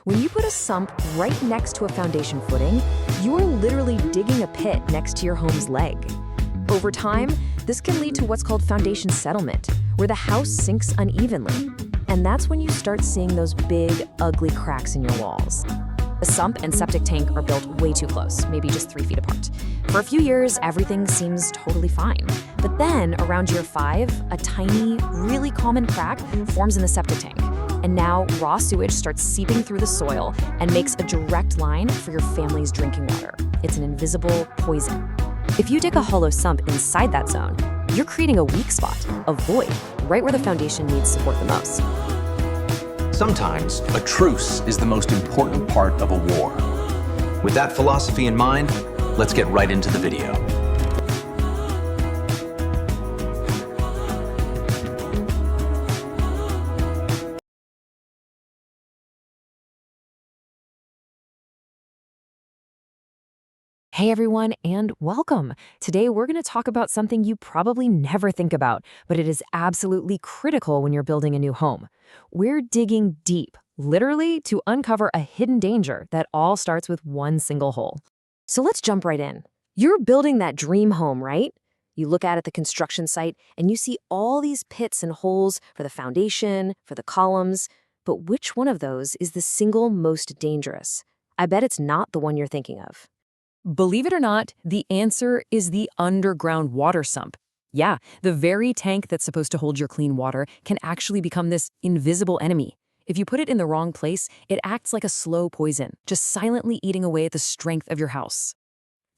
When you put a sump right next to a foundation footing, you're literally digging a pit next to your home's leg. Over time, this can lead to what's called foundation settlement, where the house sinks unevenly. And that's when you start seeing those big, ugly cracks in your walls. The sump and septic tank are built way too close, maybe just 3 feet apart. For a few years, everything seems totally fine. But then, around year 5, a tiny, really common crack forms in the septic tank. And now, raw sewage starts seeping through the soil and makes a direct line for your family's drinking water. It's an invisible poison. If you dig a hollow sump inside that zone, you're creating a weak spot, a void, right where the foundation needs support the most. Sometimes, a truce is the most important part of a war. With that philosophy in mind, let's get right into the video. Hey everyone, and welcome. Today we're going to talk about something you probably never think about, but it is absolutely critical when you're building a new home. We're digging deep, literally, to uncover a hidden danger that all starts with one single hole. So let's jump right in. You're building that dream home, right? You look out at the construction site and you see all these pits and holes for the foundation, for the columns, but which one of those is the single most dangerous? I bet it's not the one you're thinking of. Believe it or not, the answer is the underground water sump. Yeah, the very tank that's supposed to hold your clean water can actually become this invisible enemy. If you put it in the wrong place, it acts like a slow poison, just silently eating away at the strength of your house.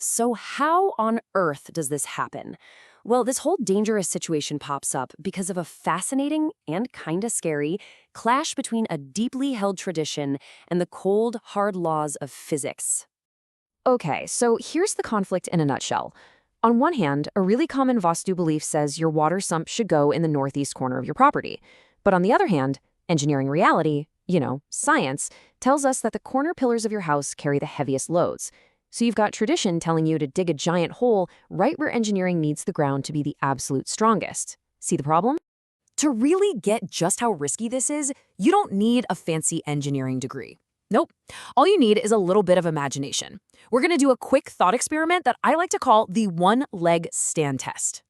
So how on earth does this happen? Well, this whole dangerous situation pops up because of a fascinating and kinda scary clash between a deeply held tradition and the cold, hard laws of physics. Okay, so here's the conflict in a nutshell. On one hand, a really common Vastu belief says your water sump should go in the northeast corner of your property. But on the other hand, engineering reality, science, tells us that the corner pillars of your house carry the heaviest loads. So you've got tradition telling you to dig a giant hole right where engineering needs the ground to be the absolute strongest. See the problem? To really get just how risky this is, you don't need a fancy engineering degree. Nope. All you need is a little bit of imagination. We're going to do a quick thought experiment that I like to call the one-leg stand test.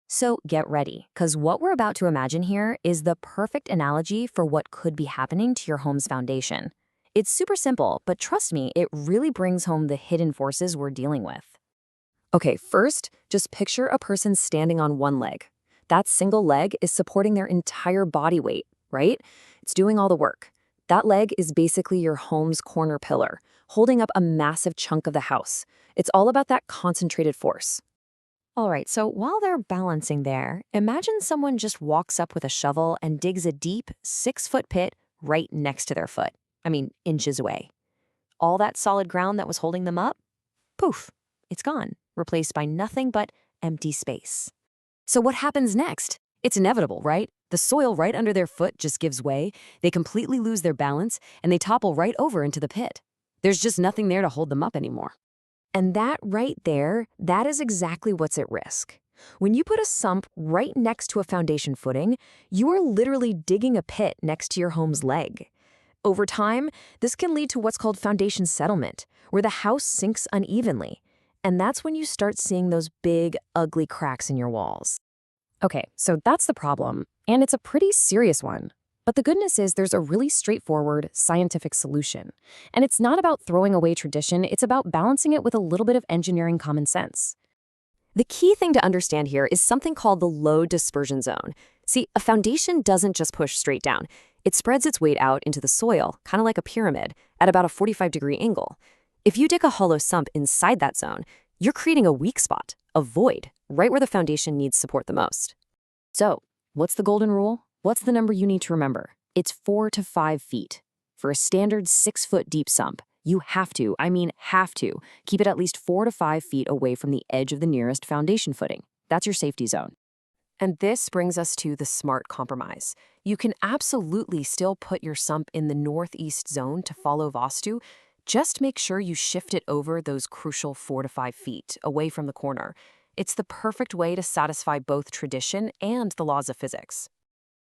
So get ready, because what we're about to imagine here is the perfect analogy for what could be happening to your home's foundation. It's super simple, but trust me, it really brings home the hidden forces we're dealing with. Okay, first, just picture a person standing on one leg. That single leg is supporting their entire body weight, right? It's doing all the work. That leg is basically your home's corner pillar, holding up a massive chunk of the house. It's all about that concentrated force. All right, so while they're balancing there, imagine someone just walks up with a shovel and digs a deep 6-foot pit right next to their foot. I mean, inches away. All that solid ground that was holding them up? Poof, it's gone, replaced by nothing but empty space. So what happens next? It's inevitable, right? The soil right under their foot just gives way, they completely lose their balance, and they topple right over into the pit. There's just nothing there to hold them up anymore. And that right there, that is exactly what's at risk. When you put a sump right next to a foundation footing, you are literally digging a pit next to your home's leg. Over time, this can lead to what's called foundation settlement, where the house sinks unevenly. And that's when you start seeing those big, ugly cracks in your walls. Okay, so that's the problem, and it's a pretty serious one. But the good news is there's a really straightforward, scientific solution. And it's not about throwing away tradition, it's about balancing it with a little bit of engineering common sense. The key thing to understand here is something called the load dispersion zone. See, a foundation doesn't just push straight down. It spreads its weight out into the soil, kind of like a pyramid, at about a 45-degree angle. If you dig a hollow sump inside that zone, you're creating a weak spot, a void, right where the foundation needs support the most. So, what's the golden rule? What's the number you need to remember? It's 4 to 5 feet. For a standard 6-foot deep sump, you have to keep it at least 4 to 5 feet away from the edge of the nearest foundation footing. That's your safety zone. And this brings us to the smart compromise. You can absolutely still put your sump in the northeast zone to follow Vastu. Just make sure you shift it over those crucial 4 to 5 feet away from the corner. It's the perfect way to satisfy both tradition and the laws of physics.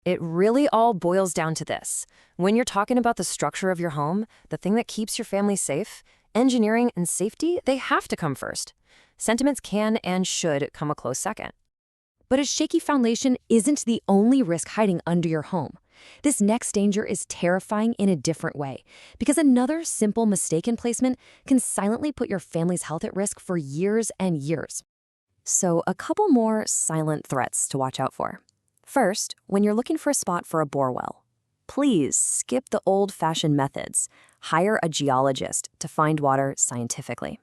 It really all boils down to this. When you're talking about the structure of your home, the thing that keeps your family safe, engineering and safety, they have to come first. Sentiments can and should come a close second. But a shaky foundation isn't the only risk hiding under your home. This next danger is terrifying in a different way, because another simple mistake in placement can silently put your family's health at risk for years and years. So, a couple more silent threats to watch out for. First, when you're looking for a spot for a bore well, please skip the old-fashioned methods. Hire a geologist to find water scientifically.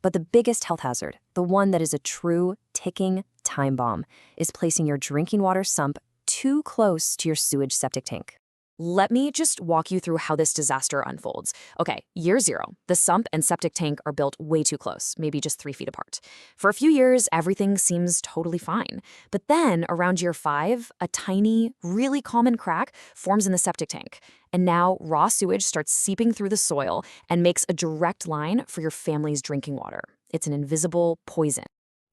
But the biggest health hazard, the one that is a true ticking time bomb, is placing your drinking water sump too close to your sewage septic tank. Let me just walk you through how this disaster unfolds. Okay, year 0, the sump and septic tank are built way too close, maybe just 3 feet apart. For a few years, everything seems totally fine. But then, around year 5, a tiny, really common crack forms in the septic tank. And now, raw sewage starts seeping through the soil and makes a direct line for your family's drinking water. It's an invisible poison.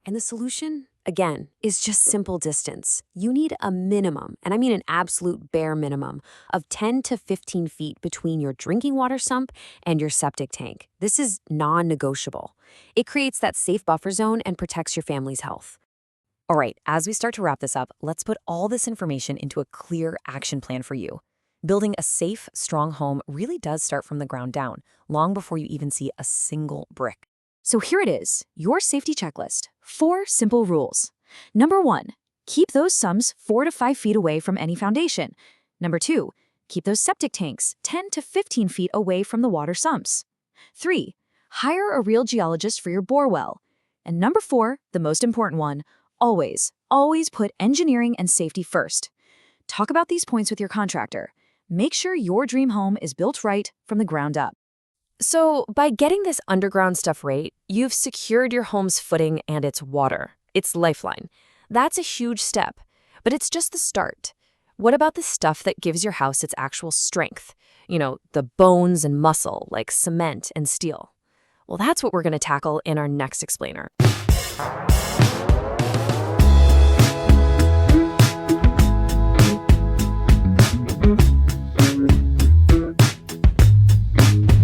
And the solution? Again, is just simple distance. You need a minimum, and I mean an absolute bare minimum, of 10 to 15 feet between your drinking water sump and your septic tank. This is non-negotiable. It creates that safe buffer zone and protects your family's health. All right, as we start to wrap this up, let's put all this information into a clear action plan for you. Building a safe, strong home really does start from the ground down, long before you even see a single brick. So here it is, your safety checklist. 4 simple rules. Number 1, keep those sumps 4 to 5 feet away from any foundation. Number 2, keep those septic tanks 10 to 15 feet away from the water sumps. 3, hire a real geologist for your bore well. And number 4, the most important one, always put engineering and safety first. Talk about these points with your contractor. Make sure your dream home is built right from the ground up. So, by getting this underground stuff right, you've secured your home's footing and its water, its lifeline. That's a huge step, but it's just the start. What about the stuff that gives your house its actual strength? You know, the bones and muscle, like cement and steel. Well, that's what we're going to tackle in our next explainer.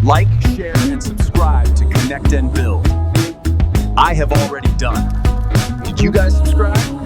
Like, share, and subscribe to Connect and Build. I have already done. Did you guys subscribe?